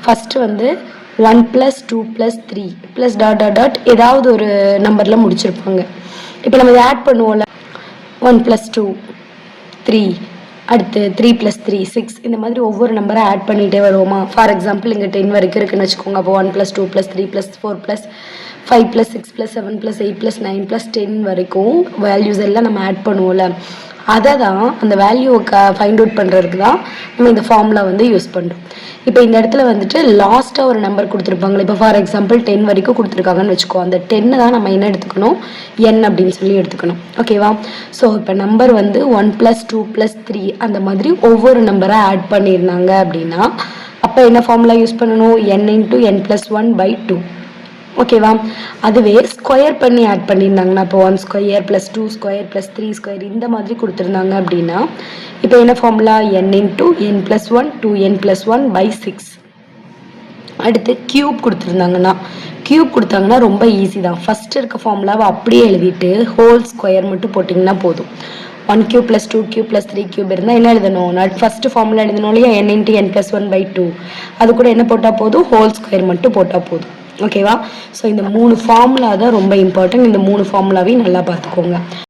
First வந்து 1 + 2 + 3 plus dot dot dot ஏதாவது ஒரு நம்பரில் முடிச்சிருப்பாங்க. இப்போ நம்ம இதை ஆட் பண்ணுவோம்ல, 1 + 2 3, அடுத்து 3 + 3 6, இந்த மாதிரி ஒவ்வொரு நம்பரை ஆட் பண்ணிகிட்டே வருவோமா. ஃபார் எக்ஸாம்பிள் இங்கே 10 வரைக்கும் இருக்குன்னு வச்சுக்கோங்க. அப்போ 1 + 2 + 3 + 4 + 5 + 6 + 7 + 8 + 9 + 10 வரைக்கும் வேல்யூஸ் எல்லாம் நம்ம ஆட் பண்ணுவோம்ல, அதை தான் அந்த வேல்யூவை ஃபைண்ட் அவுட் பண்ணுறதுக்கு தான் நம்ம இந்த ஃபார்முலா வந்து யூஸ் பண்ணுறோம். இப்போ இந்த இடத்துல வந்துட்டு லாஸ்ட்டாக ஒரு நம்பர் கொடுத்துருப்பாங்களே, இப்போ ஃபார் எக்ஸாம்பிள் 10 வரைக்கும் கொடுத்துருக்காங்கன்னு வச்சுக்கோ. அந்த 10 தான் நம்ம என்ன எடுத்துக்கணும், n அப்படின்னு சொல்லி எடுத்துக்கணும். ஓகேவா? ஸோ இப்போ நம்பர் வந்து 1 + 2 + 3 அந்த மாதிரி ஒவ்வொரு நம்பரை ஆட் பண்ணியிருந்தாங்க அப்படின்னா அப்போ என்ன ஃபார்முலா யூஸ் பண்ணணும், n × n + 1/2. ஓகேவா? அதுவே ஸ்கொயர் பண்ணி ஆட் பண்ணியிருந்தாங்கன்னா, இப்போ 1² + 2² + 3² இந்த மாதிரி கொடுத்துருந்தாங்க அப்படின்னா இப்போ என்ன ஃபார்முலா, n × n + 1 2n + 1/6. அடுத்து கியூப் கொடுத்தாங்கன்னா ரொம்ப ஈஸி தான். ஃபஸ்ட்டு இருக்க ஃபார்முலாவை அப்படியே எழுதிட்டு ஹோல் ஸ்கொயர் மட்டும் போட்டிங்கன்னா போதும். 1³ + 2³ + 3³ இருந்தால் என்ன எழுதணும், ஃபஸ்ட்டு ஃபார்முலா எழுதணும் இல்லையா, n × n + 1/2. அது கூட என்ன போட்டால் போதும், ஹோல் ஸ்கொயர் மட்டும் போட்டால் போதும். ஓகேவா? ஸோ இந்த 3 ஃபார்முலா தான் ரொம்ப இம்பார்ட்டன்ட். இந்த 3 ஃபார்முலாவையும் நல்லா பார்த்துக்கோங்க.